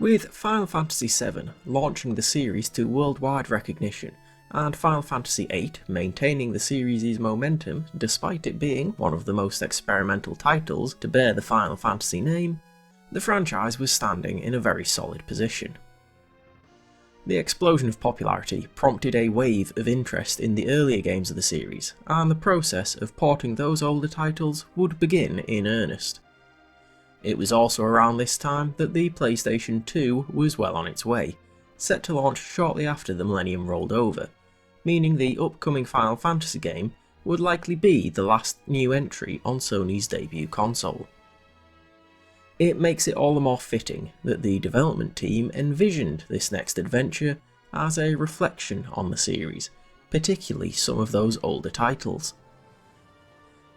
With Final Fantasy VII launching the series to worldwide recognition, and Final Fantasy VIII maintaining the series' momentum despite it being one of the most experimental titles to bear the Final Fantasy name, the franchise was standing in a very solid position. The explosion of popularity prompted a wave of interest in the earlier games of the series, and the process of porting those older titles would begin in earnest. It was also around this time that the PlayStation 2 was well on its way, set to launch shortly after the millennium rolled over, meaning the upcoming Final Fantasy game would likely be the last new entry on Sony's debut console. It makes it all the more fitting that the development team envisioned this next adventure as a reflection on the series, particularly some of those older titles.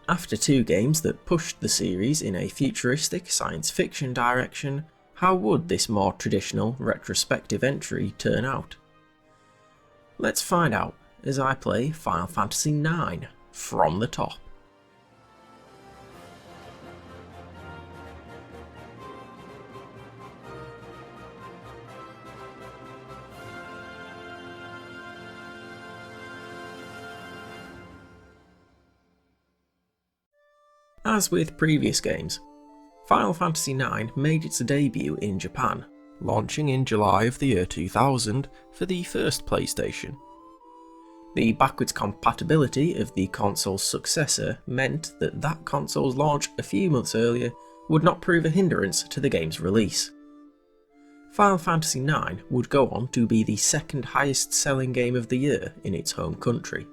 After two games that pushed the series in a futuristic science fiction direction, how would this more traditional retrospective entry turn out? Let's find out as I play Final Fantasy IX from the top. As with previous games, Final Fantasy IX made its debut in Japan, launching in July of the year 2000 for the first PlayStation. The backwards compatibility of the console's successor meant that that console's launch a few months earlier would not prove a hindrance to the game's release. Final Fantasy IX would go on to be the second highest selling game of the year in its home country.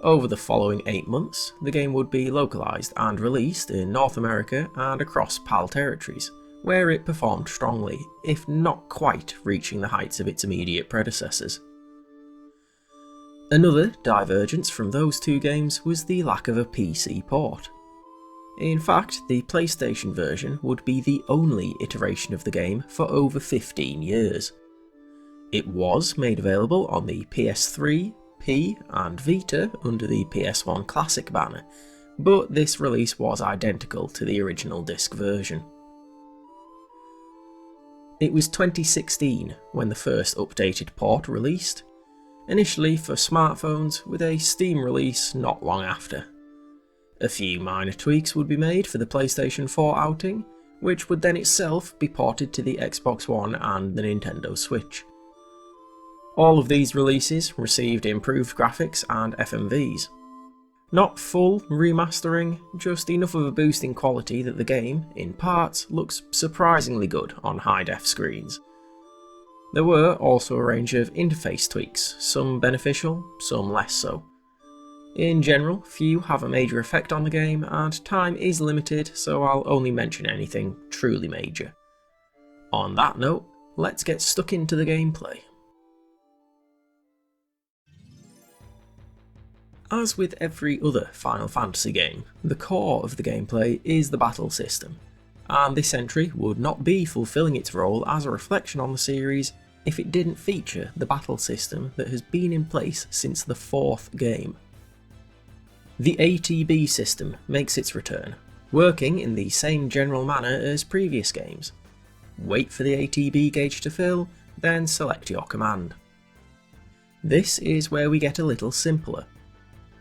Over the following 8 months, the game would be localised and released in North America and across PAL territories, where it performed strongly, if not quite reaching the heights of its immediate predecessors. Another divergence from those two games was the lack of a PC port. In fact, the PlayStation version would be the only iteration of the game for over 15 years. It was made available on the PS3, P and Vita under the PS1 Classic banner, but this release was identical to the original disc version. It was 2016 when the first updated port released, initially for smartphones with a Steam release not long after. A few minor tweaks would be made for the PlayStation 4 outing, which would then itself be ported to the Xbox One and the Nintendo Switch. All of these releases received improved graphics and FMVs. Not full remastering, just enough of a boost in quality that the game, in parts, looks surprisingly good on high-def screens. There were also a range of interface tweaks, some beneficial, some less so. In general, few have a major effect on the game, and time is limited, so I'll only mention anything truly major. On that note, let's get stuck into the gameplay. As with every other Final Fantasy game, the core of the gameplay is the battle system, and this entry would not be fulfilling its role as a reflection on the series if it didn't feature the battle system that has been in place since the fourth game. The ATB system makes its return, working in the same general manner as previous games. Wait for the ATB gauge to fill, then select your command. This is where we get a little simpler.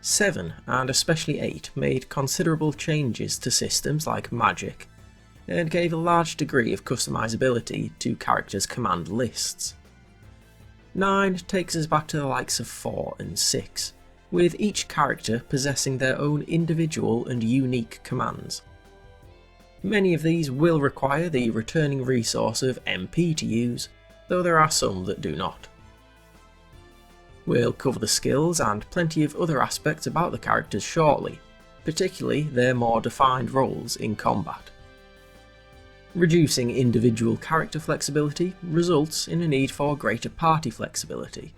7 and especially 8 made considerable changes to systems like magic, and gave a large degree of customizability to characters' command lists. 9 takes us back to the likes of 4 and 6, with each character possessing their own individual and unique commands. Many of these will require the returning resource of MP to use, though there are some that do not. We'll cover the skills and plenty of other aspects about the characters shortly, particularly their more defined roles in combat. Reducing individual character flexibility results in a need for greater party flexibility,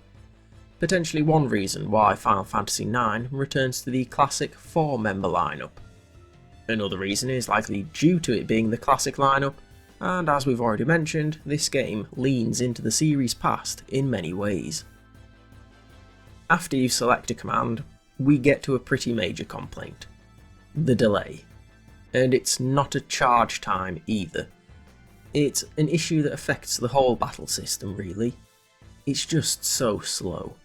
potentially one reason why Final Fantasy IX returns to the classic 4-member lineup. Another reason is likely due to it being the classic lineup, and as we've already mentioned, this game leans into the series' past in many ways. After you select a command, we get to a pretty major complaint: the delay. And it's not a charge time either. It's an issue that affects the whole battle system really. It's just so slow.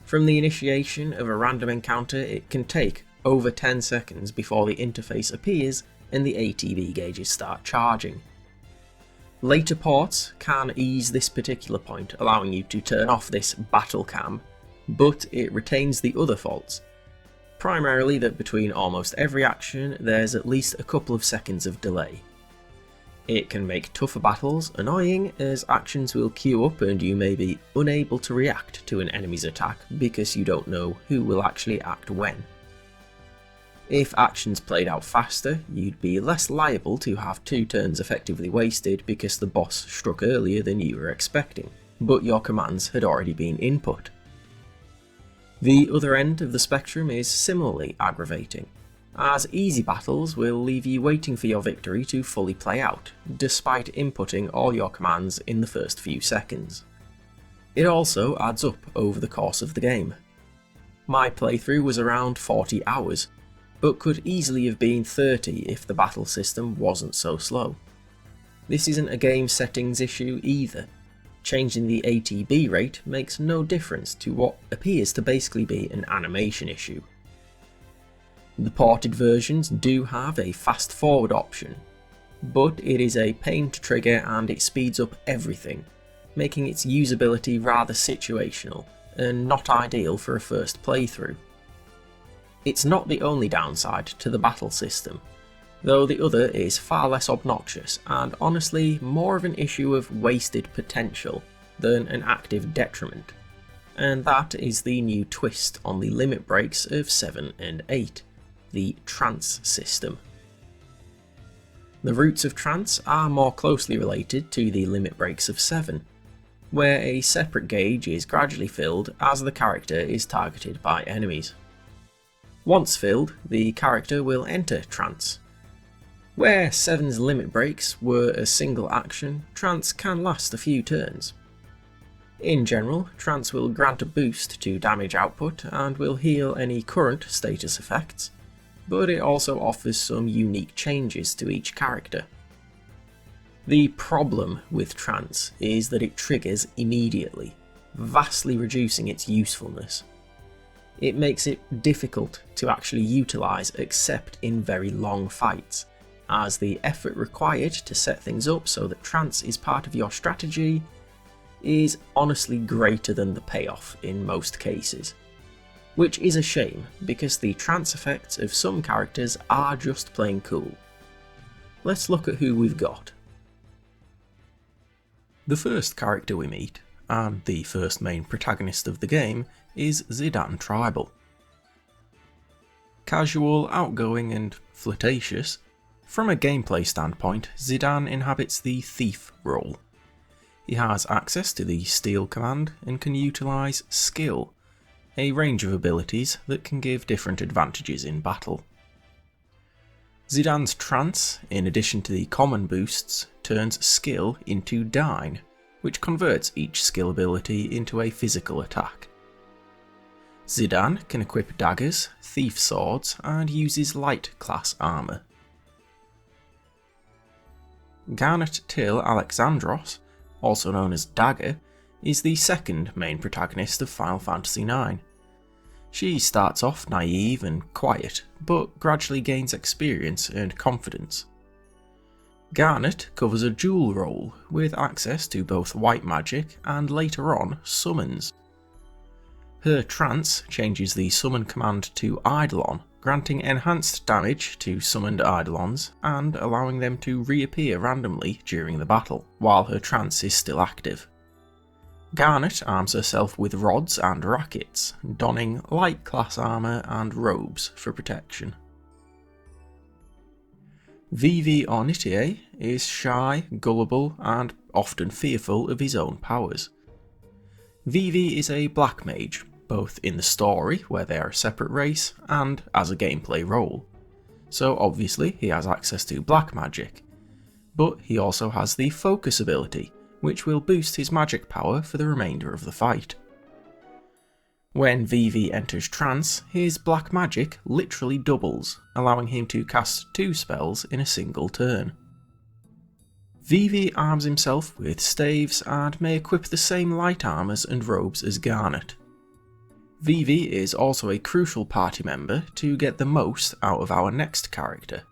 From the initiation of a random encounter, it can take over 10 seconds before the interface appears and the ATB gauges start charging. Later ports can ease this particular point, allowing you to turn off this battle cam, but it retains the other faults. Primarily that between almost every action there's at least a couple of seconds of delay. It can make tougher battles annoying, as actions will queue up and you may be unable to react to an enemy's attack because you don't know who will actually act when. If actions played out faster, you'd be less liable to have 2 turns effectively wasted because the boss struck earlier than you were expecting, but your commands had already been input. The other end of the spectrum is similarly aggravating, as easy battles will leave you waiting for your victory to fully play out, despite inputting all your commands in the first few seconds. It also adds up over the course of the game. My playthrough was around 40 hours, but could easily have been 30 if the battle system wasn't so slow. This isn't a game settings issue either. Changing the ATB rate makes no difference to what appears to basically be an animation issue. The ported versions do have a fast forward option, but it is a pain to trigger and it speeds up everything, making its usability rather situational and not ideal for a first playthrough. It's not the only downside to the battle system, though the other is far less obnoxious and honestly more of an issue of wasted potential than an active detriment, and that is the new twist on the limit breaks of 7 and 8. The trance system. The roots of trance are more closely related to the limit breaks of 7, where a separate gauge is gradually filled as the character is targeted by enemies. Once filled, the character will enter trance. Where 7's limit breaks were a single action, trance can last a few turns. In general, trance will grant a boost to damage output and will heal any current status effects, but it also offers some unique changes to each character. The problem with trance is that it triggers immediately, vastly reducing its usefulness. It makes it difficult to actually utilise except in very long fights, as the effort required to set things up so that trance is part of your strategy is honestly greater than the payoff in most cases. Which is a shame, because the trance effects of some characters are just plain cool. Let's look at who we've got. The first character we meet, and the first main protagonist of the game, is Zidane Tribal. Casual, outgoing and flirtatious, from a gameplay standpoint, Zidane inhabits the thief role. He has access to the steal command and can utilise skill, a range of abilities that can give different advantages in battle. Zidane's trance, in addition to the common boosts, turns skill into dine, which converts each skill ability into a physical attack. Zidane can equip daggers, thief swords, and uses light class armour. Garnet Till Alexandros, also known as Dagger, is the second main protagonist of Final Fantasy IX. She starts off naive and quiet, but gradually gains experience and confidence. Garnet covers a dual role, with access to both white magic and later on summons. Her trance changes the summon command to Eidolon, granting enhanced damage to summoned Eidolons and allowing them to reappear randomly during the battle, while her trance is still active. Garnet arms herself with rods and rackets, donning light class armour and robes for protection. Vivi Ornitier is shy, gullible, and often fearful of his own powers. Vivi is a black mage, both in the story, where they are a separate race, and as a gameplay role. So obviously he has access to black magic, but he also has the focus ability, which will boost his magic power for the remainder of the fight. When Vivi enters trance, his black magic literally doubles, allowing him to cast 2 spells in a single turn. Vivi arms himself with staves and may equip the same light armours and robes as Garnet. Vivi is also a crucial party member to get the most out of our next character.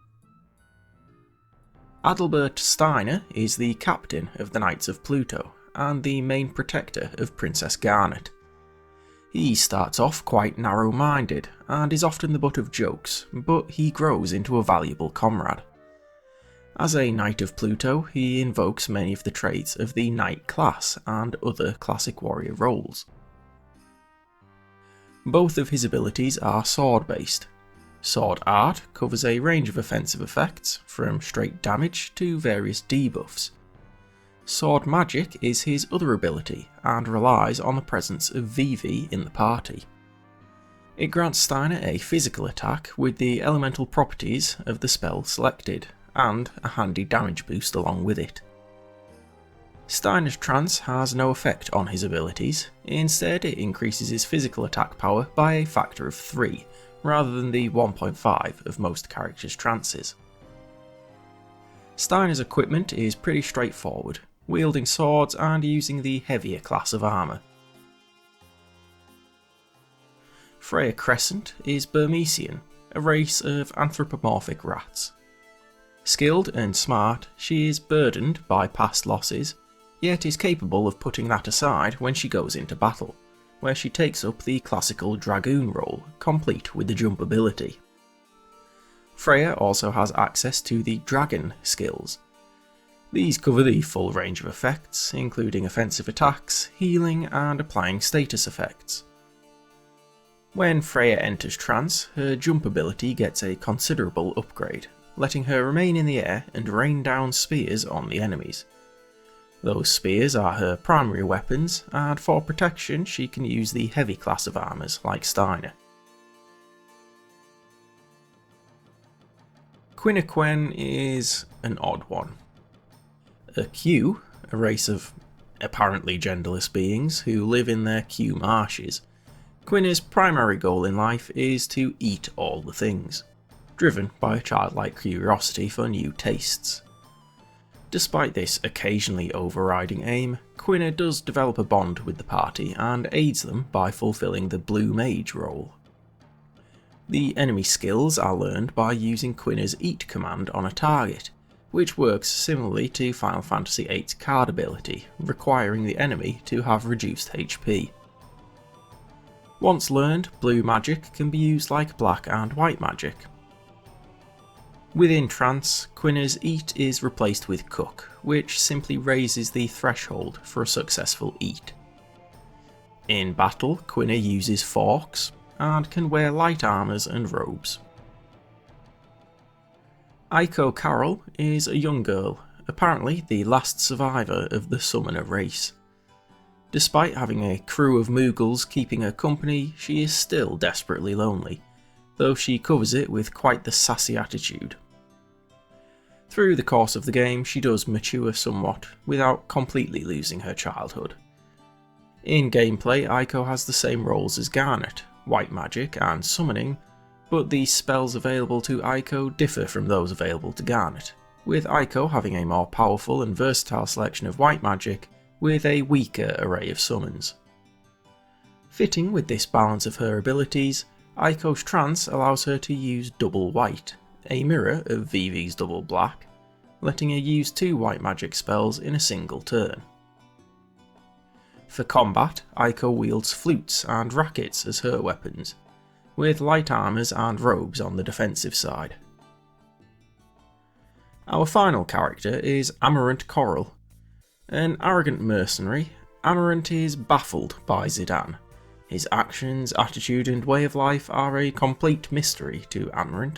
Adalbert Steiner is the captain of the Knights of Pluto and the main protector of Princess Garnet. He starts off quite narrow-minded and is often the butt of jokes, but he grows into a valuable comrade. As a Knight of Pluto, he invokes many of the traits of the Knight class and other classic warrior roles. Both of his abilities are sword-based. Sword Art covers a range of offensive effects, from straight damage to various debuffs. Sword Magic is his other ability and relies on the presence of Vivi in the party. It grants Steiner a physical attack with the elemental properties of the spell selected, and a handy damage boost along with it. Steiner's trance has no effect on his abilities, instead it increases his physical attack power by a factor of 3, rather than the 1.5 of most characters' trances. Steiner's equipment is pretty straightforward, wielding swords and using the heavier class of armour. Freya Crescent is Burmesian, a race of anthropomorphic rats. Skilled and smart, she is burdened by past losses, yet is capable of putting that aside when she goes into battle, where she takes up the classical Dragoon role, complete with the jump ability. Freya also has access to the Dragon skills. These cover the full range of effects, including offensive attacks, healing, and applying status effects. When Freya enters trance, her jump ability gets a considerable upgrade, letting her remain in the air and rain down spears on the enemies. Those spears are her primary weapons, and for protection she can use the heavy class of armours like Steiner. Quinniquen is an odd one. A Q, a race of apparently genderless beings who live in their Q marshes, Quinna's primary goal in life is to eat all the things, driven by a childlike curiosity for new tastes. Despite this occasionally overriding aim, Quinna does develop a bond with the party and aids them by fulfilling the Blue Mage role. The enemy skills are learned by using Quinna's Eat command on a target, which works similarly to Final Fantasy VIII's card ability, requiring the enemy to have reduced HP. Once learned, blue magic can be used like black and white magic. Within trance, Quinna's Eat is replaced with Cook, which simply raises the threshold for a successful eat. In battle, Quinna uses forks, and can wear light armours and robes. Aiko Carol is a young girl, apparently the last survivor of the Summoner race. Despite having a crew of Moogles keeping her company, she is still desperately lonely, though she covers it with quite the sassy attitude. Through the course of the game, she does mature somewhat, without completely losing her childhood. In gameplay, Aiko has the same roles as Garnet, white magic and summoning, but the spells available to Aiko differ from those available to Garnet, with Aiko having a more powerful and versatile selection of white magic, with a weaker array of summons. Fitting with this balance of her abilities, Aiko's trance allows her to use double white, a mirror of Vivi's double black, letting her use 2 white magic spells in a single turn. For combat, Aiko wields flutes and rackets as her weapons, with light armours and robes on the defensive side. Our final character is Amarant Coral. An arrogant mercenary, Amarant is baffled by Zidane. His actions, attitude and way of life are a complete mystery to Amarant,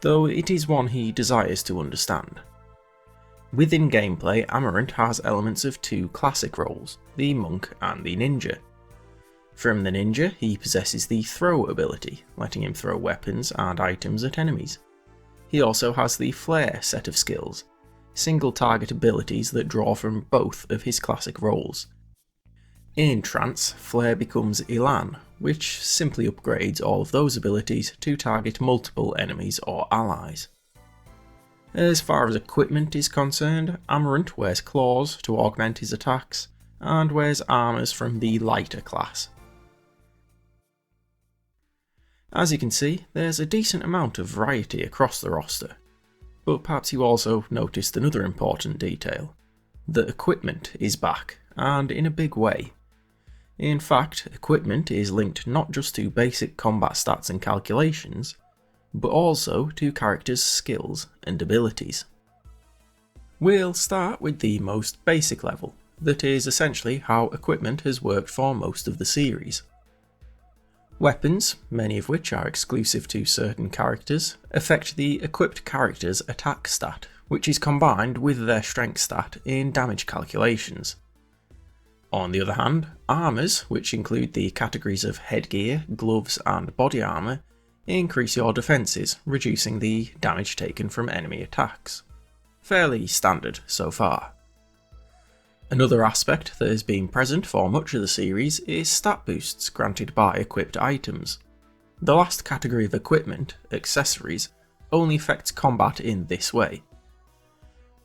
though it is one he desires to understand. Within gameplay, Amarant has elements of 2 classic roles, the Monk and the Ninja. From the Ninja, he possesses the Throw ability, letting him throw weapons and items at enemies. He also has the Flare set of skills, single target abilities that draw from both of his classic roles. In Trance, Flare becomes Elan, which simply upgrades all of those abilities to target multiple enemies or allies. As far as equipment is concerned, Amarant wears claws to augment his attacks, and wears armours from the lighter class. As you can see, there's a decent amount of variety across the roster, but perhaps you also noticed another important detail. The equipment is back, and in a big way. In fact, equipment is linked not just to basic combat stats and calculations, but also to characters' skills and abilities. We'll start with the most basic level, that is essentially how equipment has worked for most of the series. Weapons, many of which are exclusive to certain characters, affect the equipped character's attack stat, which is combined with their strength stat in damage calculations. On the other hand, armours, which include the categories of headgear, gloves and body armour, increase your defences, reducing the damage taken from enemy attacks. Fairly standard so far. Another aspect that has been present for much of the series is stat boosts granted by equipped items. The last category of equipment, accessories, only affects combat in this way.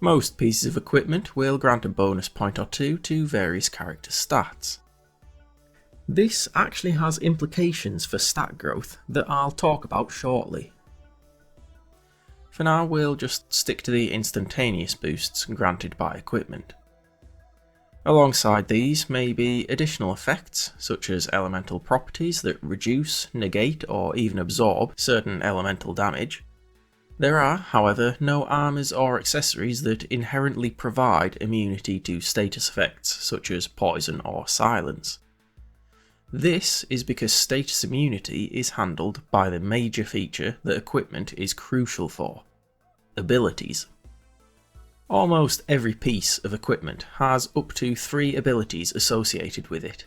Most pieces of equipment will grant a bonus point or two to various character stats. This actually has implications for stat growth that I'll talk about shortly. For now, we'll just stick to the instantaneous boosts granted by equipment. Alongside these may be additional effects, such as elemental properties that reduce, negate or even absorb certain elemental damage. There are, however, no armours or accessories that inherently provide immunity to status effects such as poison or silence. This is because status immunity is handled by the major feature that equipment is crucial for: abilities. Almost every piece of equipment has up to 3 abilities associated with it.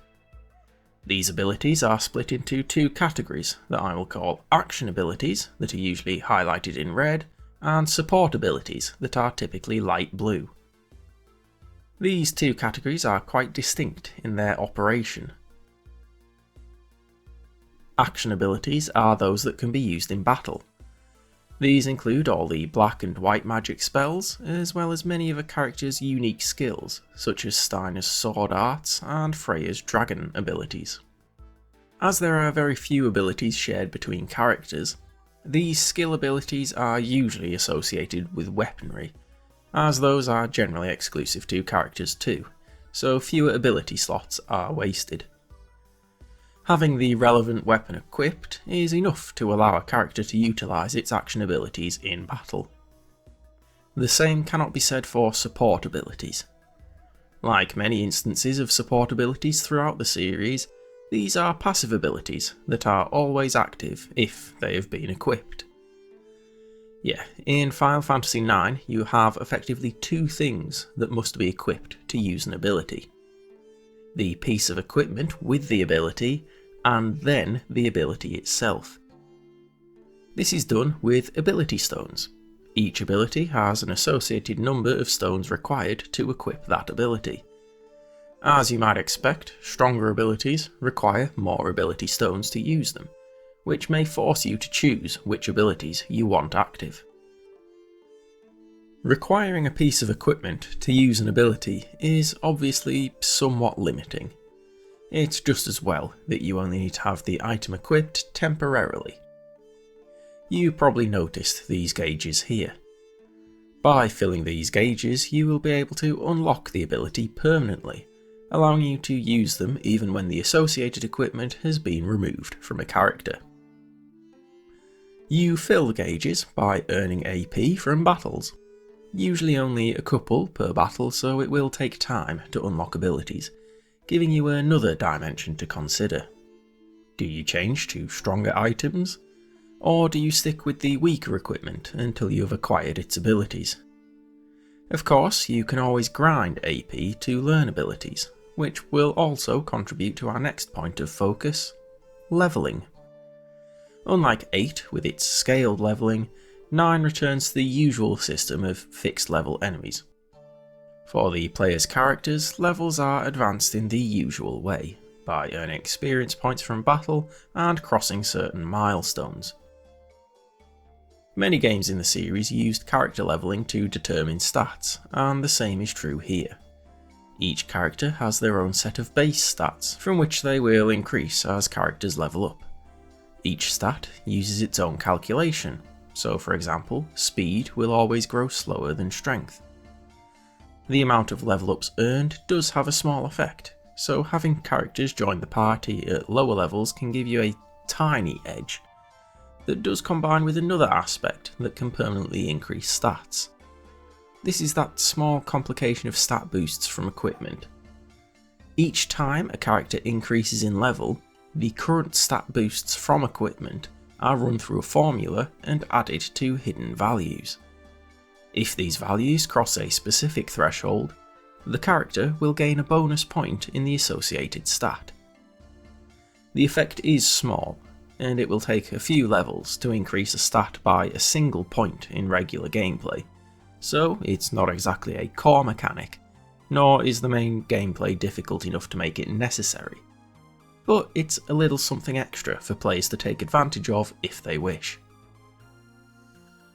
These abilities are split into 2 categories that I will call action abilities, that are usually highlighted in red, and support abilities that are typically light blue. These 2 categories are quite distinct in their operation. Action abilities are those that can be used in battle. These include all the black and white magic spells, as well as many of a character's unique skills, such as Steiner's sword arts and Freya's dragon abilities. As there are very few abilities shared between characters, these skill abilities are usually associated with weaponry, as those are generally exclusive to characters too, so fewer ability slots are wasted. Having the relevant weapon equipped is enough to allow a character to utilise its action abilities in battle. The same cannot be said for support abilities. Like many instances of support abilities throughout the series, these are passive abilities that are always active if they have been equipped. Yeah, in Final Fantasy IX you have effectively 2 things that must be equipped to use an ability: the piece of equipment with the ability, and then the ability itself. This is done with ability stones. Each ability has an associated number of stones required to equip that ability. As you might expect, stronger abilities require more ability stones to use them, which may force you to choose which abilities you want active. Requiring a piece of equipment to use an ability is obviously somewhat limiting. It's just as well that you only need to have the item equipped temporarily. You probably noticed these gauges here. By filling these gauges, you will be able to unlock the ability permanently, allowing you to use them even when the associated equipment has been removed from a character. You fill the gauges by earning AP from battles. Usually only a couple per battle, so it will take time to unlock abilities, giving you another dimension to consider. Do you change to stronger items? Or do you stick with the weaker equipment until you have acquired its abilities? Of course, you can always grind AP to learn abilities, which will also contribute to our next point of focus: leveling. Unlike 8 with its scaled leveling, 9 returns to the usual system of fixed level enemies. For the player's characters, levels are advanced in the usual way, by earning experience points from battle and crossing certain milestones. Many games in the series used character leveling to determine stats, and the same is true here. Each character has their own set of base stats, from which they will increase as characters level up. Each stat uses its own calculation, so for example, speed will always grow slower than strength. The amount of level ups earned does have a small effect, so having characters join the party at lower levels can give you a tiny edge that does combine with another aspect that can permanently increase stats. This is that small complication of stat boosts from equipment. Each time a character increases in level, the current stat boosts from equipment are run through a formula and added to hidden values. If these values cross a specific threshold, the character will gain a bonus point in the associated stat. The effect is small, and it will take a few levels to increase a stat by a single point in regular gameplay, so it's not exactly a core mechanic, nor is the main gameplay difficult enough to make it necessary. But it's a little something extra for players to take advantage of if they wish.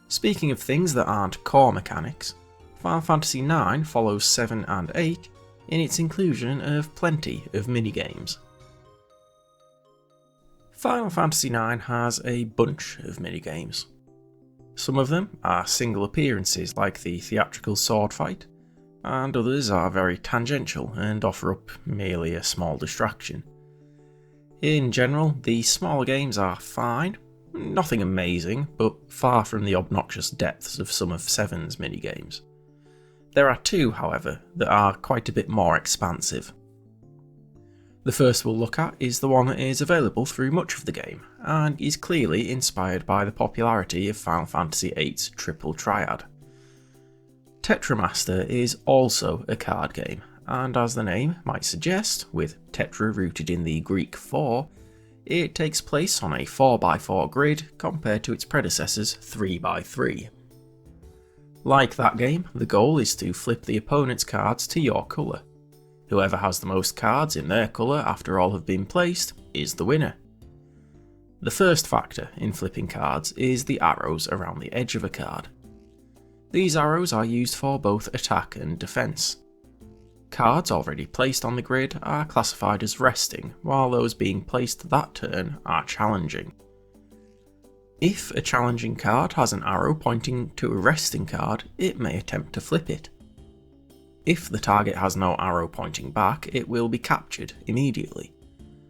Speaking of things that aren't core mechanics, Final Fantasy IX follows 7 and 8 in its inclusion of plenty of minigames. Final Fantasy IX has a bunch of minigames. Some of them are single appearances like the theatrical sword fight, and others are very tangential and offer up merely a small distraction. In general, the smaller games are fine, nothing amazing, but far from the obnoxious depths of some of 7's minigames. There are two, however, that are quite a bit more expansive. The first we'll look at is the one that is available through much of the game, and is clearly inspired by the popularity of Final Fantasy VIII's triple triad. Tetramaster is also a card game, and as the name might suggest, with tetra rooted in the Greek 4, it takes place on a 4x4 grid compared to its predecessor's 3x3. Like that game, the goal is to flip the opponent's cards to your colour. Whoever has the most cards in their colour after all have been placed is the winner. The first factor in flipping cards is the arrows around the edge of a card. These arrows are used for both attack and defence. Cards already placed on the grid are classified as resting, while those being placed that turn are challenging. If a challenging card has an arrow pointing to a resting card, it may attempt to flip it. If the target has no arrow pointing back, it will be captured immediately.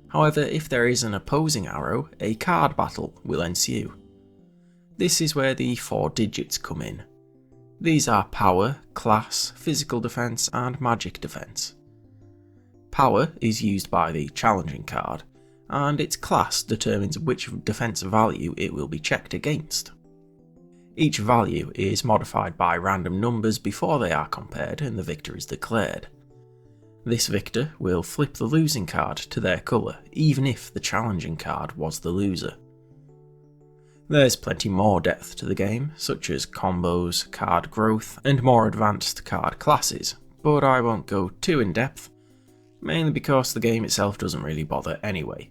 However, if there is an opposing arrow, a card battle will ensue. This is where the 4 digits come in. These are power, class, physical defense, and magic defense. Power is used by the challenging card, and its class determines which defense value it will be checked against. Each value is modified by random numbers before they are compared and the victor is declared. This victor will flip the losing card to their colour, even if the challenging card was the loser. There's plenty more depth to the game, such as combos, card growth, and more advanced card classes, but I won't go too in depth, mainly because the game itself doesn't really bother anyway.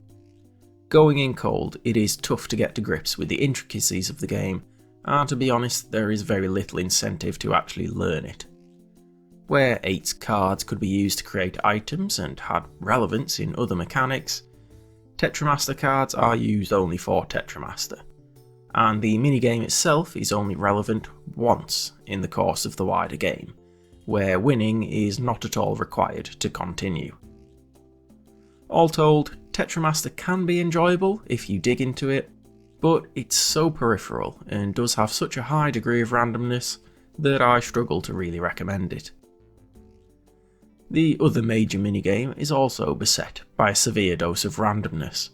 Going in cold, it is tough to get to grips with the intricacies of the game, and to be honest, there is very little incentive to actually learn it. Where 8's cards could be used to create items and had relevance in other mechanics, Tetramaster cards are used only for Tetramaster, and the minigame itself is only relevant once in the course of the wider game, where winning is not at all required to continue. All told, Tetramaster can be enjoyable if you dig into it, but it's so peripheral and does have such a high degree of randomness that I struggle to really recommend it. The other major minigame is also beset by a severe dose of randomness,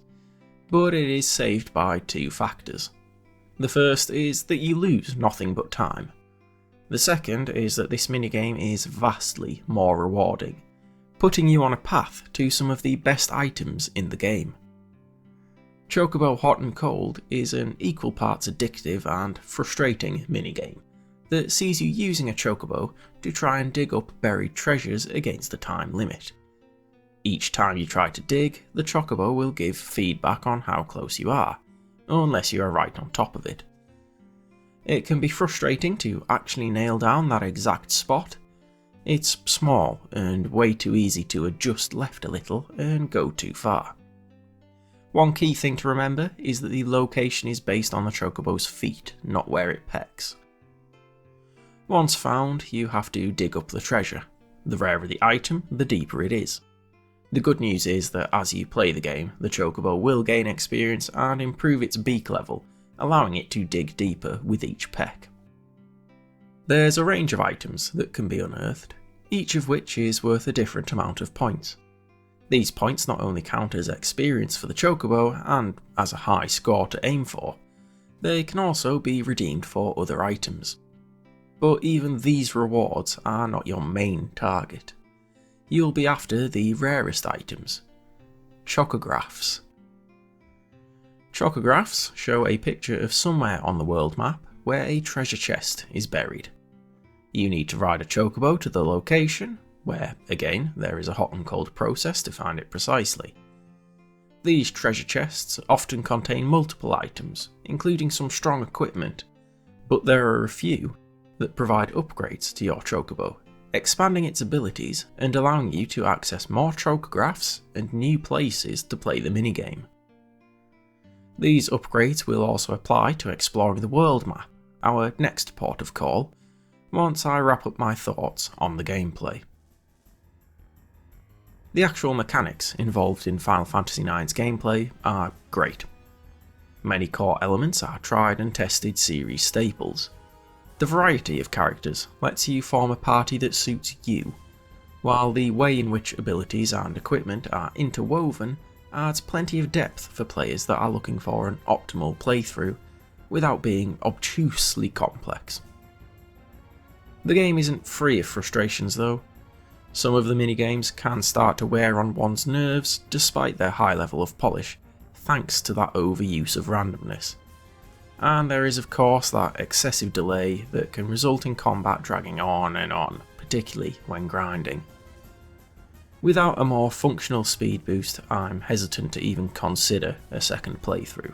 but it is saved by 2 factors. The first is that you lose nothing but time. The second is that this minigame is vastly more rewarding, putting you on a path to some of the best items in the game. Chocobo Hot and Cold is an equal parts addictive and frustrating minigame that sees you using a chocobo to try and dig up buried treasures against a time limit. Each time you try to dig, the chocobo will give feedback on how close you are, unless you are right on top of it. It can be frustrating to actually nail down that exact spot. It's small and way too easy to adjust left a little and go too far. One key thing to remember is that the location is based on the chocobo's feet, not where it pecks. Once found, you have to dig up the treasure. The rarer the item, the deeper it is. The good news is that as you play the game, the chocobo will gain experience and improve its beak level, allowing it to dig deeper with each peck. There's a range of items that can be unearthed, each of which is worth a different amount of points. These points not only count as experience for the chocobo and as a high score to aim for, they can also be redeemed for other items. But even these rewards are not your main target. You'll be after the rarest items, chocographs. Chocographs show a picture of somewhere on the world map where a treasure chest is buried. You need to ride a chocobo to the location, where, again, there is a hot and cold process to find it precisely. These treasure chests often contain multiple items, including some strong equipment, but there are a few that provide upgrades to your chocobo, expanding its abilities and allowing you to access more chocographs and new places to play the minigame. These upgrades will also apply to exploring the world map, our next port of call, once I wrap up my thoughts on the gameplay. The actual mechanics involved in Final Fantasy IX's gameplay are great. Many core elements are tried and tested series staples. The variety of characters lets you form a party that suits you, while the way in which abilities and equipment are interwoven adds plenty of depth for players that are looking for an optimal playthrough without being obtusely complex. The game isn't free of frustrations though. Some of the minigames can start to wear on one's nerves despite their high level of polish, thanks to that overuse of randomness. And there is of course that excessive delay that can result in combat dragging on, particularly when grinding. Without a more functional speed boost, I'm hesitant to even consider a second playthrough.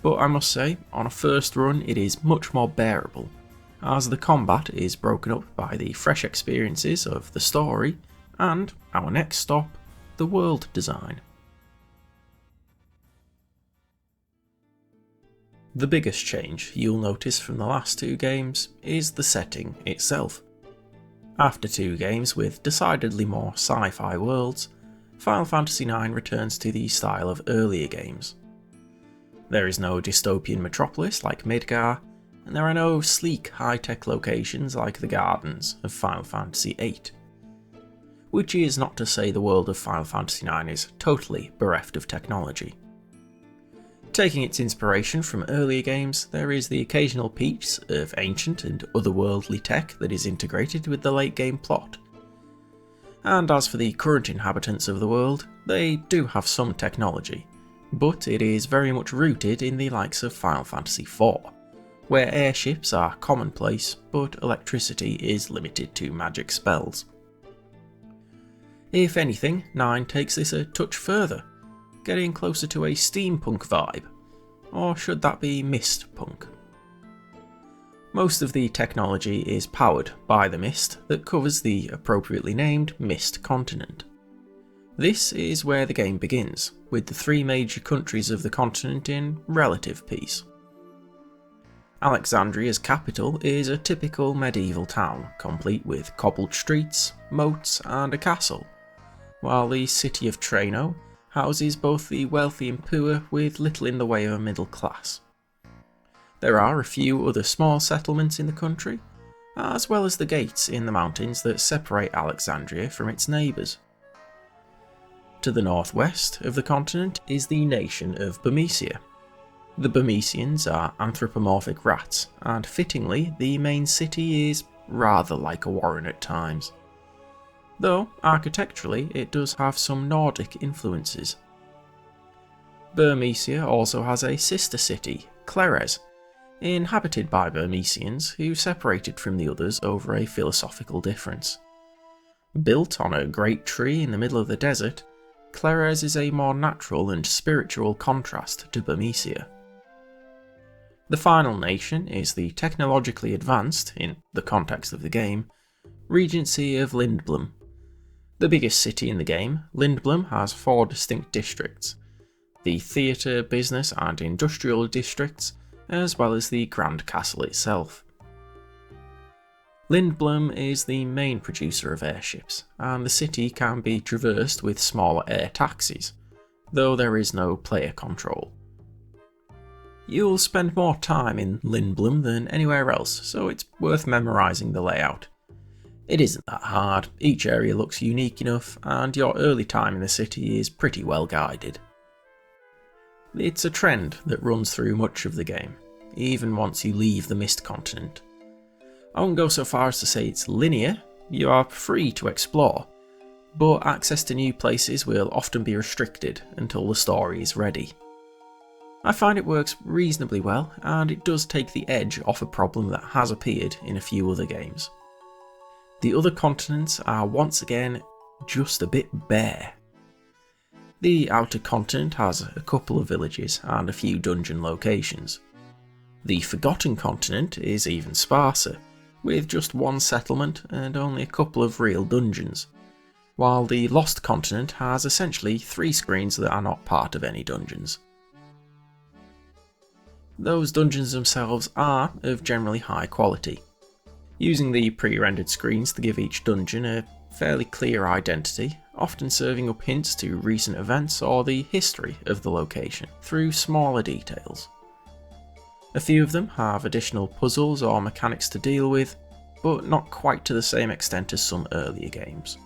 But I must say, on a first run it is much more bearable, as the combat is broken up by the fresh experiences of the story and, our next stop, the world design. The biggest change you'll notice from the last two games is the setting itself. After two games with decidedly more sci-fi worlds, Final Fantasy IX returns to the style of earlier games. There is no dystopian metropolis like Midgar, and there are no sleek high-tech locations like the gardens of Final Fantasy VIII. Which is not to say the world of Final Fantasy IX is totally bereft of technology. Taking its inspiration from earlier games, there is the occasional piece of ancient and otherworldly tech that is integrated with the late game plot. And as for the current inhabitants of the world, they do have some technology, but it is very much rooted in the likes of Final Fantasy IV, where airships are commonplace, but electricity is limited to magic spells. If anything, 9 takes this a touch further, getting closer to a steampunk vibe, or should that be mist punk? Most of the technology is powered by the mist that covers the appropriately named Mist Continent. This is where the game begins, with the three major countries of the continent in relative peace. Alexandria's capital is a typical medieval town, complete with cobbled streets, moats and a castle, while the city of Treno houses both the wealthy and poor with little in the way of a middle class. There are a few other small settlements in the country, as well as the gates in the mountains that separate Alexandria from its neighbours. To the northwest of the continent is the nation of Burmecia. The Burmecians are anthropomorphic rats, and fittingly, the main city is rather like a warren at times. Though, architecturally, it does have some Nordic influences. Burmecia also has a sister city, Clerres, inhabited by Burmecians who separated from the others over a philosophical difference. Built on a great tree in the middle of the desert, Clerres is a more natural and spiritual contrast to Burmecia. The final nation is the technologically advanced, in the context of the game, Regency of Lindblum. The biggest city in the game, Lindblum has 4 distinct districts: the theatre, business and industrial districts, as well as the Grand Castle itself. Lindblum is the main producer of airships, and the city can be traversed with smaller air taxis, though there is no player control. You'll spend more time in Lindblum than anywhere else, so it's worth memorising the layout. It isn't that hard, each area looks unique enough, and your early time in the city is pretty well guided. It's a trend that runs through much of the game, even once you leave the Mist Continent. I won't go so far as to say it's linear, you are free to explore, but access to new places will often be restricted until the story is ready. I find it works reasonably well, and it does take the edge off a problem that has appeared in a few other games. The other continents are once again just a bit bare. The outer continent has a couple of villages and a few dungeon locations. The Forgotten Continent is even sparser, with just 1 settlement and only a couple of real dungeons, while the Lost Continent has essentially 3 screens that are not part of any dungeons. Those dungeons themselves are of generally high quality, using the pre-rendered screens to give each dungeon a fairly clear identity, often serving up hints to recent events or the history of the location through smaller details. A few of them have additional puzzles or mechanics to deal with, but not quite to the same extent as some earlier games.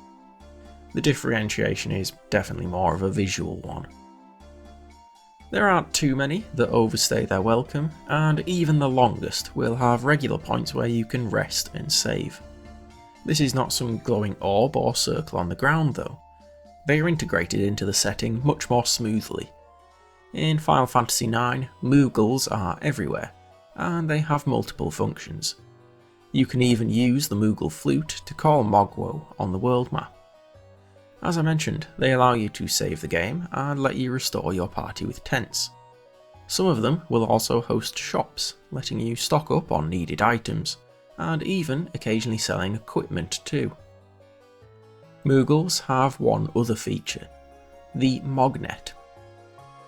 The differentiation is definitely more of a visual one. There aren't too many that overstay their welcome, and even the longest will have regular points where you can rest and save. This is not some glowing orb or circle on the ground though. They are integrated into the setting much more smoothly. In Final Fantasy IX, Moogles are everywhere, and they have multiple functions. You can even use the Moogle flute to call Mogwo on the world map. As I mentioned, they allow you to save the game and let you restore your party with tents. Some of them will also host shops, letting you stock up on needed items, and even occasionally selling equipment too. Moogles have one other feature, the Mognet.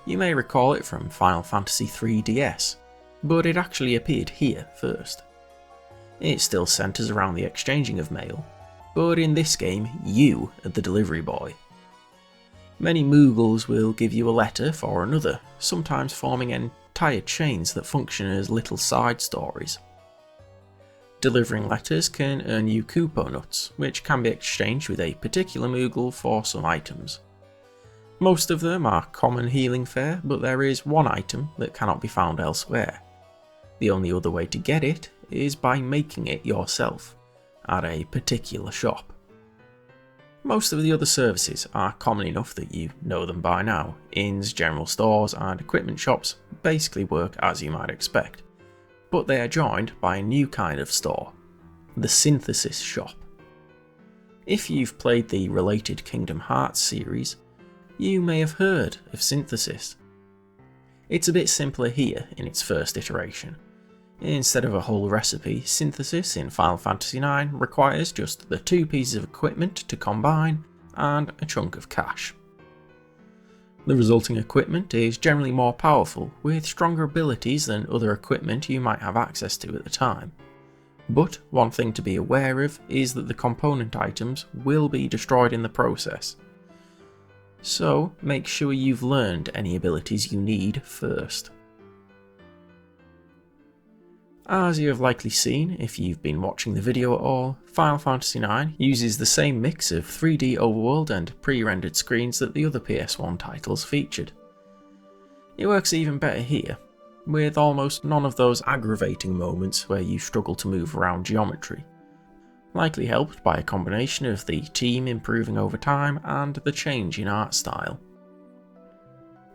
You may recall it from Final Fantasy III DS, but it actually appeared here first. It still centres around the exchanging of mail, but in this game you are the delivery boy. Many Moogles will give you a letter for another, sometimes forming entire chains that function as little side stories. Delivering letters can earn you Koopo nuts, which can be exchanged with a particular Moogle for some items. Most of them are common healing fare, but there is one item that cannot be found elsewhere. The only other way to get it is by making it yourself, at a particular shop. Most of the other services are common enough that you know them by now. Inns, general stores and equipment shops basically work as you might expect, but they are joined by a new kind of store, the Synthesis shop. If you've played the related Kingdom Hearts series, you may have heard of Synthesis. It's a bit simpler here in its first iteration. Instead of a whole recipe, Synthesis in Final Fantasy IX requires just the 2 pieces of equipment to combine and a chunk of cash. The resulting equipment is generally more powerful, with stronger abilities than other equipment you might have access to at the time. But one thing to be aware of is that the component items will be destroyed in the process. So make sure you've learned any abilities you need first. As you have likely seen if you've been watching the video at all, Final Fantasy IX uses the same mix of 3D overworld and pre-rendered screens that the other PS1 titles featured. It works even better here, with almost none of those aggravating moments where you struggle to move around geometry, likely helped by a combination of the team improving over time and the change in art style.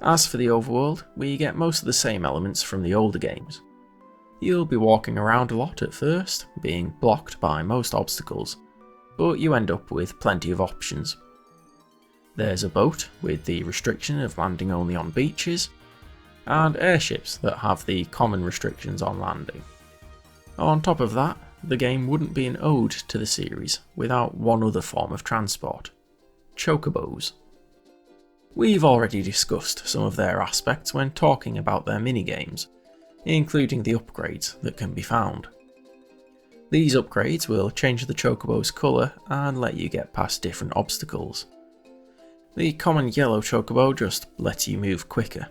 As for the overworld, we get most of the same elements from the older games. You'll be walking around a lot at first, being blocked by most obstacles, but you end up with plenty of options. There's a boat with the restriction of landing only on beaches, and airships that have the common restrictions on landing. On top of that, the game wouldn't be an ode to the series without one other form of transport: chocobos. We've already discussed some of their aspects when talking about their minigames, including the upgrades that can be found. These upgrades will change the chocobo's colour and let you get past different obstacles. The common yellow chocobo just lets you move quicker.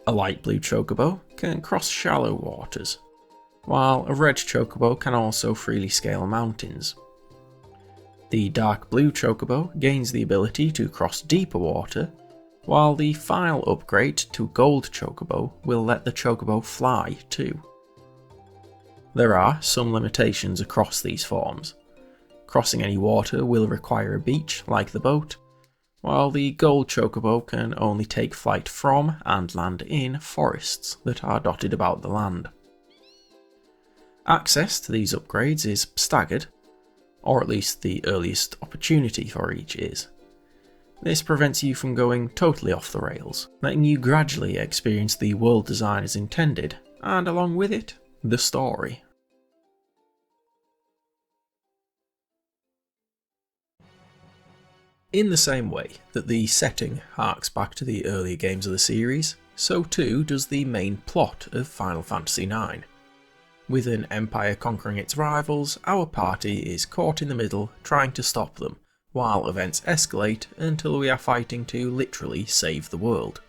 A light blue chocobo can cross shallow waters, while a red chocobo can also freely scale mountains. The dark blue chocobo gains the ability to cross deeper water, while the final upgrade to gold chocobo will let the chocobo fly too. There are some limitations across these forms. Crossing any water will require a beach like the boat, while the gold chocobo can only take flight from and land in forests that are dotted about the land. Access to these upgrades is staggered, or at least the earliest opportunity for each is. This prevents you from going totally off the rails, letting you gradually experience the world design as intended, and along with it, the story. In the same way that the setting harks back to the earlier games of the series, so too does the main plot of Final Fantasy IX. With an empire conquering its rivals, our party is caught in the middle trying to stop them, while events escalate until we are fighting to literally save the world.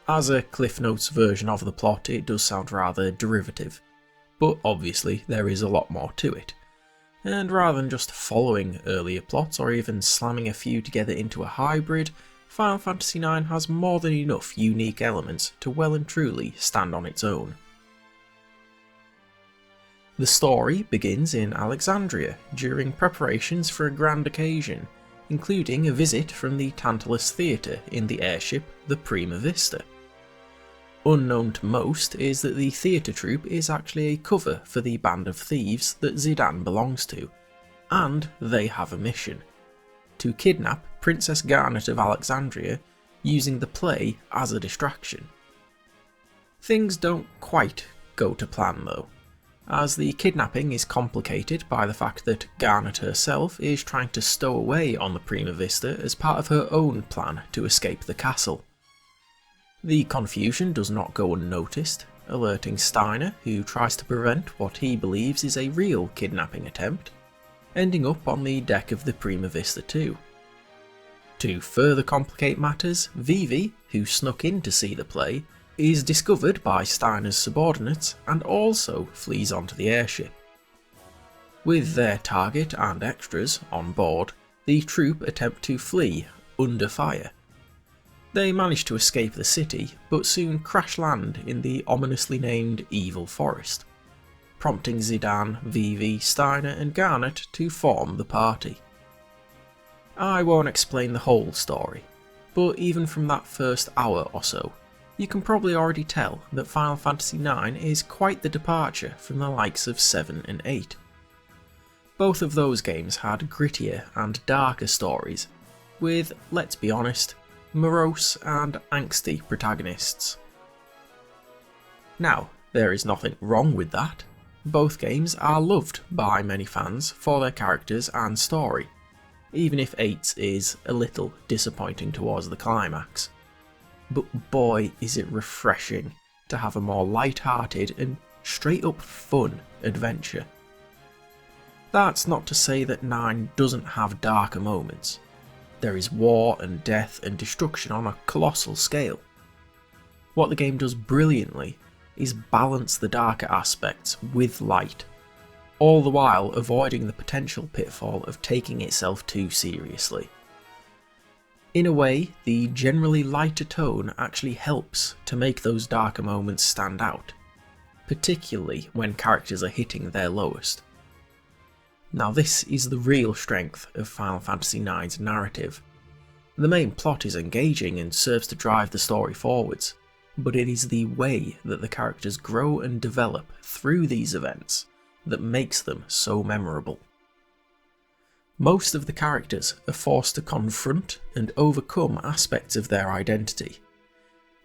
As a Cliff Notes version of the plot, it does sound rather derivative, but obviously there is a lot more to it. And rather than just following earlier plots or even slamming a few together into a hybrid, Final Fantasy IX has more than enough unique elements to well and truly stand on its own. The story begins in Alexandria during preparations for a grand occasion, including a visit from the Tantalus Theatre in the airship the Prima Vista. Unknown to most is that the theatre troupe is actually a cover for the band of thieves that Zidane belongs to, and they have a mission: to kidnap Princess Garnet of Alexandria using the play as a distraction. Things don't quite go to plan though, as the kidnapping is complicated by the fact that Garnet herself is trying to stow away on the Prima Vista as part of her own plan to escape the castle. The confusion does not go unnoticed, alerting Steiner, who tries to prevent what he believes is a real kidnapping attempt, ending up on the deck of the Prima Vista too. To further complicate matters, Vivi, who snuck in to see the play, is discovered by Steiner's subordinates and also flees onto the airship. With their target and extras on board, the troupe attempt to flee under fire. They manage to escape the city, but soon crash land in the ominously named Evil Forest, prompting Zidane, Vivi, Steiner and Garnet to form the party. I won't explain the whole story, but even from that first hour or so, you can probably already tell that Final Fantasy IX is quite the departure from the likes of 7 and 8. Both of those games had grittier and darker stories, with, let's be honest, morose and angsty protagonists. Now, there is nothing wrong with that. Both games are loved by many fans for their characters and story, even if 8's is a little disappointing towards the climax. But boy is it refreshing to have a more light-hearted and straight up fun adventure. That's not to say that 9 doesn't have darker moments. There is war and death and destruction on a colossal scale. What the game does brilliantly is balance the darker aspects with light, all the while avoiding the potential pitfall of taking itself too seriously. In a way, the generally lighter tone actually helps to make those darker moments stand out, particularly when characters are hitting their lowest. Now this is the real strength of Final Fantasy IX's narrative. The main plot is engaging and serves to drive the story forwards, but it is the way that the characters grow and develop through these events that makes them so memorable. Most of the characters are forced to confront and overcome aspects of their identity.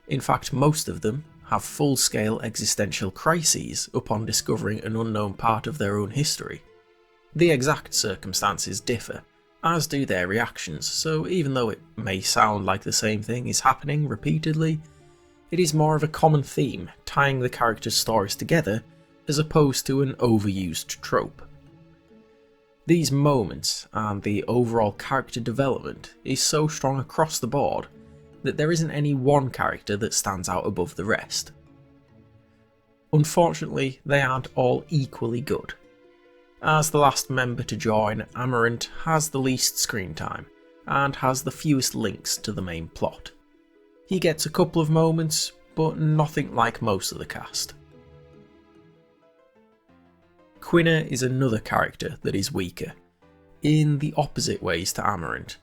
In fact, most of them have full-scale existential crises upon discovering an unknown part of their own history. The exact circumstances differ, as do their reactions, so even though it may sound like the same thing is happening repeatedly, it is more of a common theme tying the characters' stories together as opposed to an overused trope. These moments and the overall character development is so strong across the board that there isn't any one character that stands out above the rest. Unfortunately, they aren't all equally good. As the last member to join, Amarant has the least screen time, and has the fewest links to the main plot. He gets a couple of moments, but nothing like most of the cast. Quina is another character that is weaker, in the opposite ways to Amarant.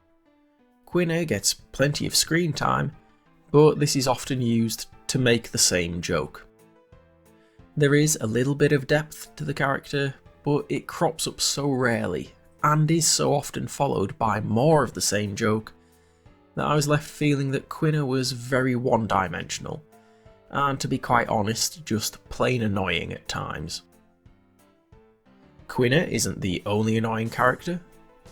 Quina gets plenty of screen time, but this is often used to make the same joke. There is a little bit of depth to the character, but it crops up so rarely, and is so often followed by more of the same joke, that I was left feeling that Quina was very one-dimensional, and to be quite honest, just plain annoying at times. Quina isn't the only annoying character.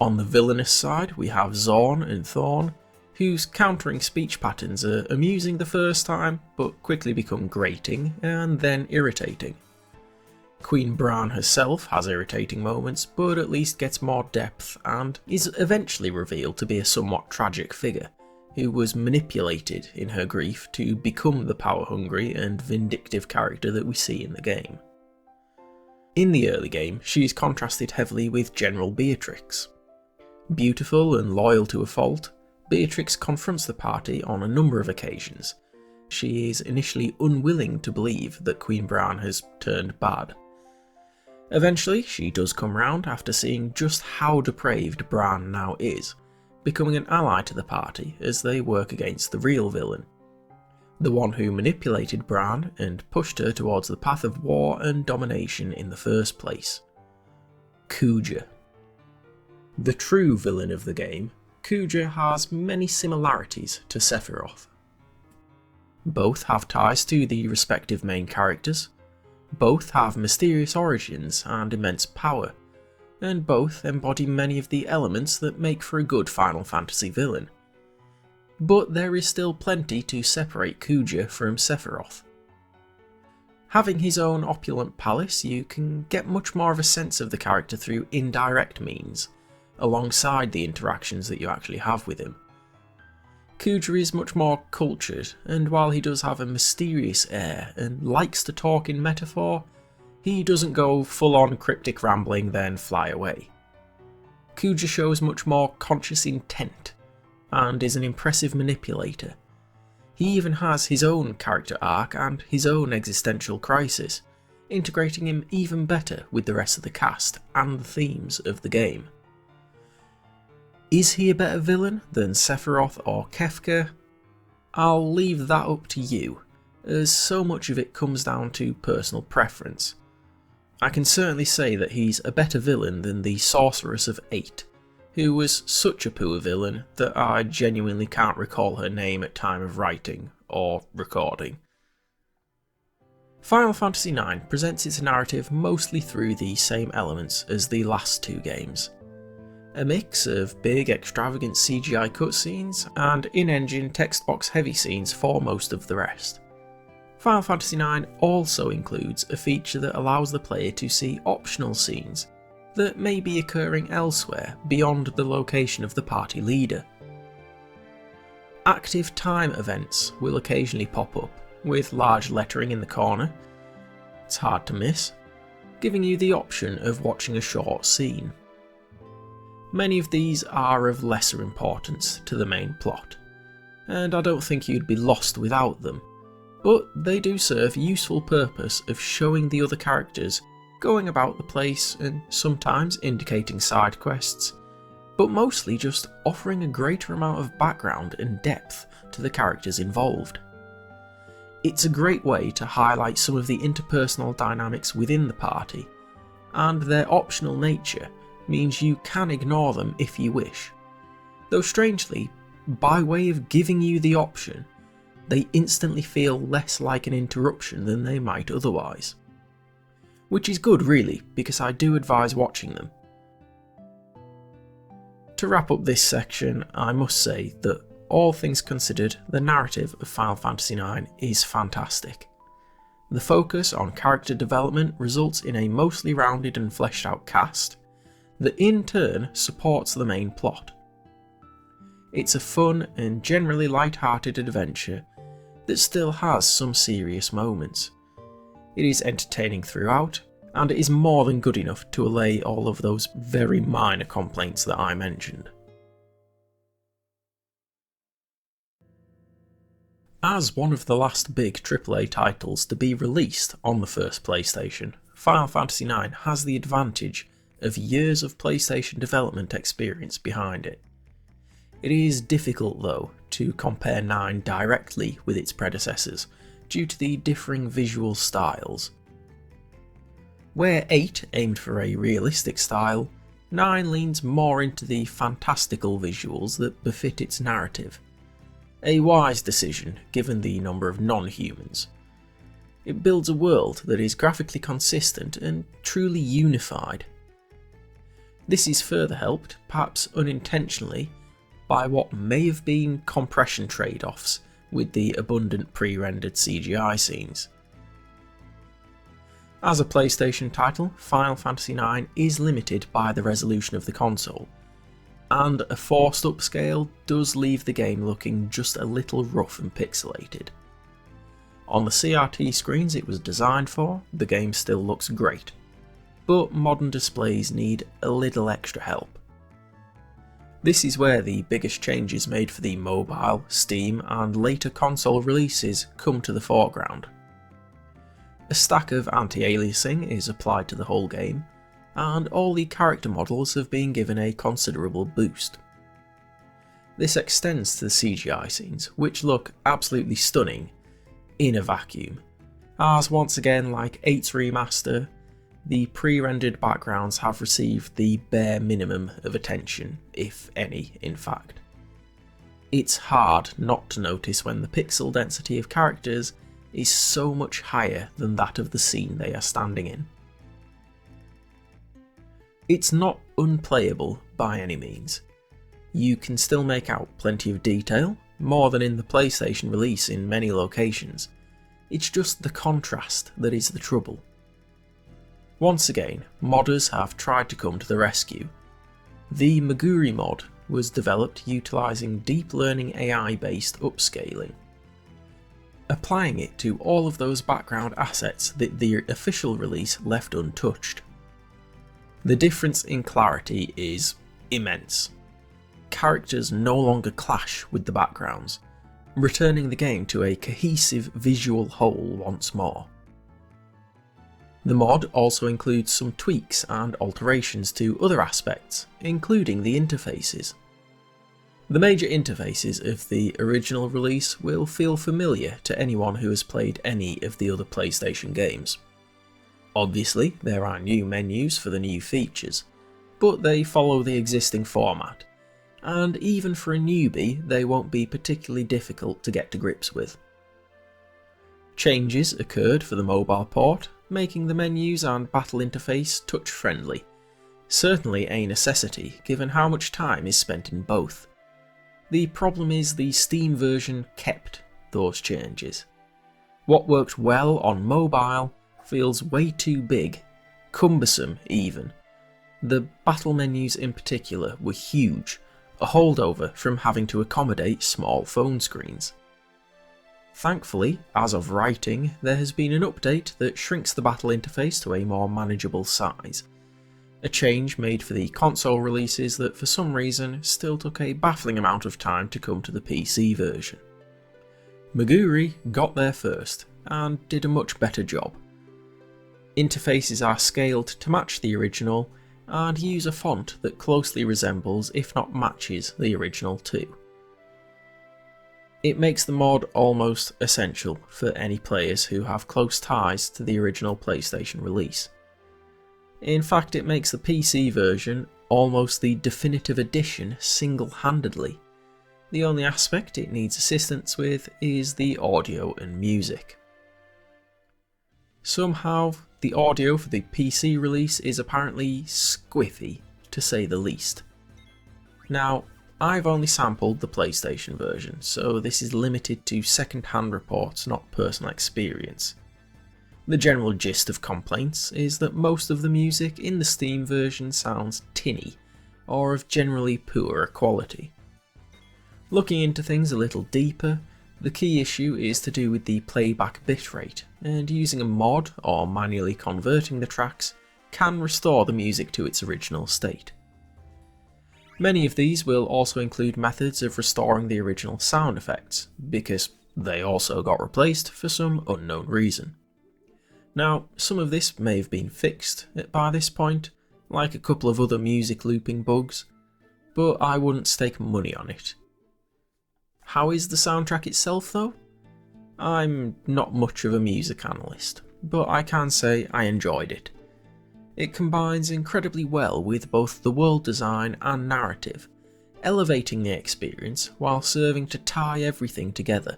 On the villainous side, we have Zorn and Thorn, whose countering speech patterns are amusing the first time, but quickly become grating and then irritating. Queen Bran herself has irritating moments, but at least gets more depth and is eventually revealed to be a somewhat tragic figure, who was manipulated in her grief to become the power-hungry and vindictive character that we see in the game. In the early game, she is contrasted heavily with General Beatrix. Beautiful and loyal to a fault, Beatrix confronts the party on a number of occasions. She is initially unwilling to believe that Queen Bran has turned bad. Eventually, she does come round after seeing just how depraved Bran now is, becoming an ally to the party as they work against the real villain. The one who manipulated Bran and pushed her towards the path of war and domination in the first place. Kuja. The true villain of the game, Kuja has many similarities to Sephiroth. Both have ties to the respective main characters, both have mysterious origins and immense power, and both embody many of the elements that make for a good Final Fantasy villain. But there is still plenty to separate Kuja from Sephiroth. Having his own opulent palace, you can get much more of a sense of the character through indirect means, alongside the interactions that you actually have with him. Kuja is much more cultured, and while he does have a mysterious air and likes to talk in metaphor, he doesn't go full-on cryptic rambling then fly away. Kuja shows much more conscious intent, and is an impressive manipulator. He even has his own character arc and his own existential crisis, integrating him even better with the rest of the cast and the themes of the game. Is he a better villain than Sephiroth or Kefka? I'll leave that up to you, as so much of it comes down to personal preference. I can certainly say that he's a better villain than the Sorceress of 8, who was such a poor villain that I genuinely can't recall her name at time of writing or recording. Final Fantasy IX presents its narrative mostly through the same elements as the last two games. A mix of big extravagant CGI cutscenes and in-engine text box heavy scenes for most of the rest. Final Fantasy IX also includes a feature that allows the player to see optional scenes that may be occurring elsewhere beyond the location of the party leader. Active time events will occasionally pop up, with large lettering in the corner. It's hard to miss, giving you the option of watching a short scene. Many of these are of lesser importance to the main plot, and I don't think you'd be lost without them, but they do serve a useful purpose of showing the other characters going about the place and sometimes indicating side quests, but mostly just offering a greater amount of background and depth to the characters involved. It's a great way to highlight some of the interpersonal dynamics within the party, and their optional nature means you can ignore them if you wish. Though strangely, by way of giving you the option, they instantly feel less like an interruption than they might otherwise. Which is good really, because I do advise watching them. To wrap up this section, I must say that all things considered, the narrative of Final Fantasy IX is fantastic. The focus on character development results in a mostly rounded and fleshed out cast that in turn supports the main plot. It's a fun and generally light-hearted adventure that still has some serious moments. It is entertaining throughout, and it is more than good enough to allay all of those very minor complaints that I mentioned. As one of the last big AAA titles to be released on the first PlayStation, Final Fantasy IX has the advantage of years of PlayStation development experience behind it. It is difficult though to compare 9 directly with its predecessors due to the differing visual styles. Where 8 aimed for a realistic style, 9 leans more into the fantastical visuals that befit its narrative. A wise decision given the number of non-humans. It builds a world that is graphically consistent and truly unified. This is further helped, perhaps unintentionally, by what may have been compression trade-offs with the abundant pre-rendered CGI scenes. As a PlayStation title, Final Fantasy IX is limited by the resolution of the console, and a forced upscale does leave the game looking just a little rough and pixelated. On the CRT screens it was designed for, the game still looks great, but modern displays need a little extra help. This is where the biggest changes made for the mobile, Steam and later console releases come to the foreground. A stack of anti-aliasing is applied to the whole game, and all the character models have been given a considerable boost. This extends to the CGI scenes, which look absolutely stunning in a vacuum, as once again, like 8's remaster, the pre-rendered backgrounds have received the bare minimum of attention, if any, in fact. It's hard not to notice when the pixel density of characters is so much higher than that of the scene they are standing in. It's not unplayable by any means. You can still make out plenty of detail, more than in the PlayStation release in many locations. It's just the contrast that is the trouble. Once again, modders have tried to come to the rescue. The Maguri mod was developed utilising deep learning AI based upscaling, applying it to all of those background assets that the official release left untouched. The difference in clarity is immense. Characters no longer clash with the backgrounds, returning the game to a cohesive visual whole once more. The mod also includes some tweaks and alterations to other aspects, including the interfaces. The major interfaces of the original release will feel familiar to anyone who has played any of the other PlayStation games. Obviously, there are new menus for the new features, but they follow the existing format, and even for a newbie they won't be particularly difficult to get to grips with. Changes occurred for the mobile port, making the menus and battle interface touch-friendly, certainly a necessity given how much time is spent in both. The problem is the Steam version kept those changes. What worked well on mobile feels way too big, cumbersome even. The battle menus in particular were huge, a holdover from having to accommodate small phone screens. Thankfully, as of writing, there has been an update that shrinks the battle interface to a more manageable size, a change made for the console releases that for some reason still took a baffling amount of time to come to the PC version. Maguri got there first, and did a much better job. Interfaces are scaled to match the original, and use a font that closely resembles, if not matches, the original too. It makes the mod almost essential for any players who have close ties to the original PlayStation release. In fact, it makes the PC version almost the definitive edition single-handedly. The only aspect it needs assistance with is the audio and music. Somehow, the audio for the PC release is apparently squiffy, to say the least. Now, I've only sampled the PlayStation version, so this is limited to second-hand reports, not personal experience. The general gist of complaints is that most of the music in the Steam version sounds tinny, or of generally poorer quality. Looking into things a little deeper, the key issue is to do with the playback bitrate, and using a mod or manually converting the tracks can restore the music to its original state. Many of these will also include methods of restoring the original sound effects, because they also got replaced for some unknown reason. Now, some of this may have been fixed by this point, like a couple of other music looping bugs, but I wouldn't stake money on it. How is the soundtrack itself though? I'm not much of a music analyst, but I can say I enjoyed it. It combines incredibly well with both the world design and narrative, elevating the experience while serving to tie everything together.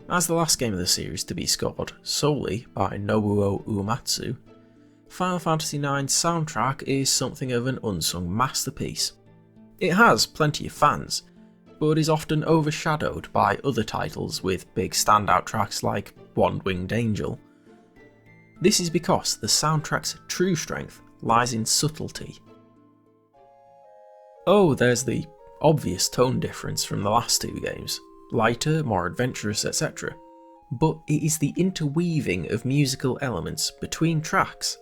As the last game of the series to be scored solely by Nobuo Uematsu, Final Fantasy IX's soundtrack is something of an unsung masterpiece. It has plenty of fans, but is often overshadowed by other titles with big standout tracks like One Winged Angel. This is because the soundtrack's true strength lies in subtlety. Oh, there's the obvious tone difference from the last two games, lighter, more adventurous, etc. But it is the interweaving of musical elements between tracks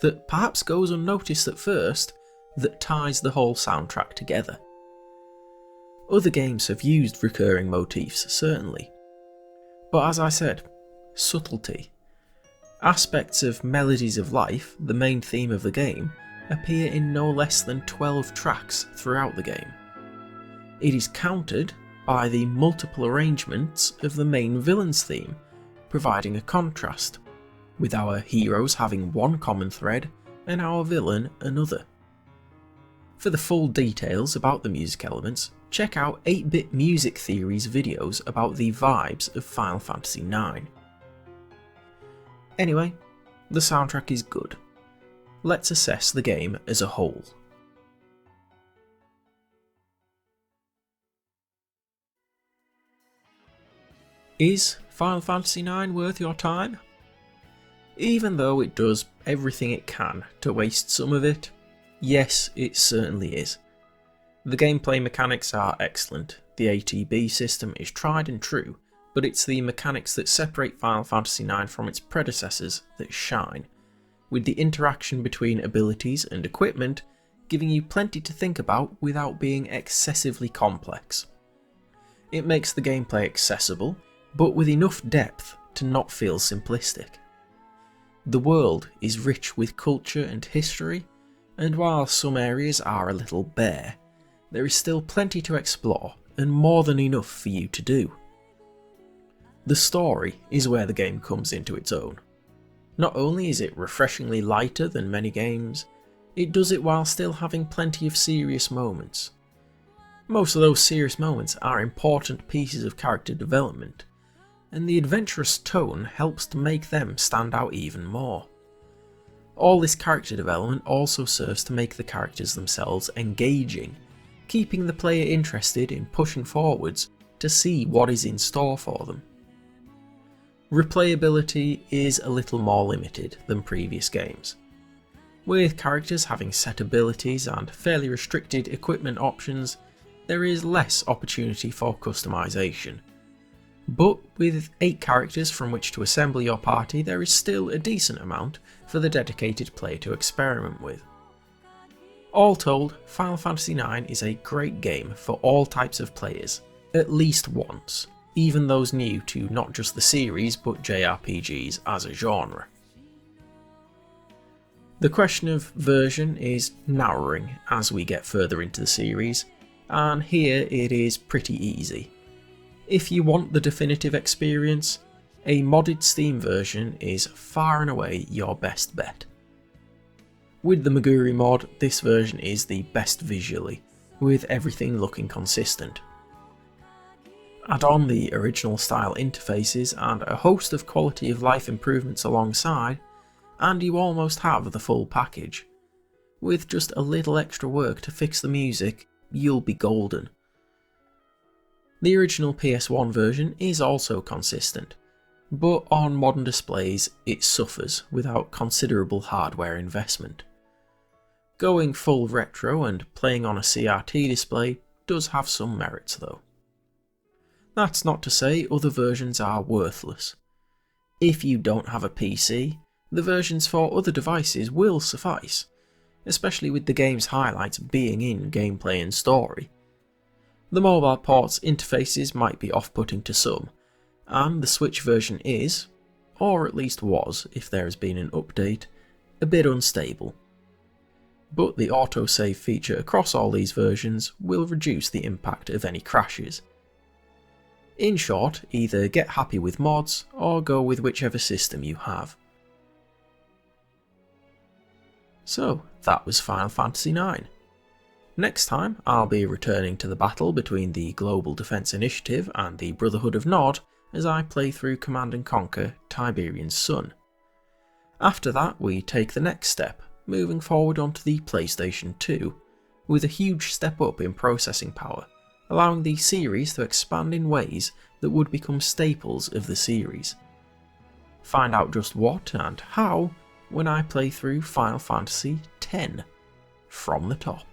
that perhaps goes unnoticed at first that ties the whole soundtrack together. Other games have used recurring motifs, certainly. But as I said, subtlety. Aspects of Melodies of Life, the main theme of the game, appear in no less than 12 tracks throughout the game. It is countered by the multiple arrangements of the main villain's theme, providing a contrast, with our heroes having one common thread and our villain another. For the full details about the music elements, check out 8-Bit Music Theory's videos about the vibes of Final Fantasy IX. Anyway, the soundtrack is good. Let's assess the game as a whole. Is Final Fantasy IX worth your time? Even though it does everything it can to waste some of it, yes, it certainly is. The gameplay mechanics are excellent, the ATB system is tried and true, but it's the mechanics that separate Final Fantasy IX from its predecessors that shine, with the interaction between abilities and equipment giving you plenty to think about without being excessively complex. It makes the gameplay accessible, but with enough depth to not feel simplistic. The world is rich with culture and history, and while some areas are a little bare, there is still plenty to explore and more than enough for you to do. The story is where the game comes into its own. Not only is it refreshingly lighter than many games, it does it while still having plenty of serious moments. Most of those serious moments are important pieces of character development, and the adventurous tone helps to make them stand out even more. All this character development also serves to make the characters themselves engaging, keeping the player interested in pushing forwards to see what is in store for them. Replayability is a little more limited than previous games. With characters having set abilities and fairly restricted equipment options, there is less opportunity for customization. But with 8 characters from which to assemble your party, there is still a decent amount for the dedicated player to experiment with. All told, Final Fantasy IX is a great game for all types of players, at least once, even those new to not just the series but JRPGs as a genre. The question of version is narrowing as we get further into the series, and here it is pretty easy. If you want the definitive experience, a modded Steam version is far and away your best bet. With the Maguri mod, this version is the best visually, with everything looking consistent. Add on the original style interfaces and a host of quality of life improvements alongside, and you almost have the full package. With just a little extra work to fix the music, you'll be golden. The original PS1 version is also consistent, but on modern displays it suffers without considerable hardware investment. Going full retro and playing on a CRT display does have some merits though. That's not to say other versions are worthless. If you don't have a PC, the versions for other devices will suffice, especially with the game's highlights being in gameplay and story. The mobile port's interfaces might be off-putting to some, and the Switch version is, or at least was if there has been an update, a bit unstable. But the autosave feature across all these versions will reduce the impact of any crashes. In short, either get happy with mods or go with whichever system you have. So that was Final Fantasy IX. Next time I'll be returning to the battle between the Global Defense Initiative and the Brotherhood of Nod as I play through Command & Conquer Tiberian Sun. After that we take the next step, moving forward onto the PlayStation 2, with a huge step up in processing power, allowing the series to expand in ways that would become staples of the series. Find out just what and how when I play through Final Fantasy X from the top.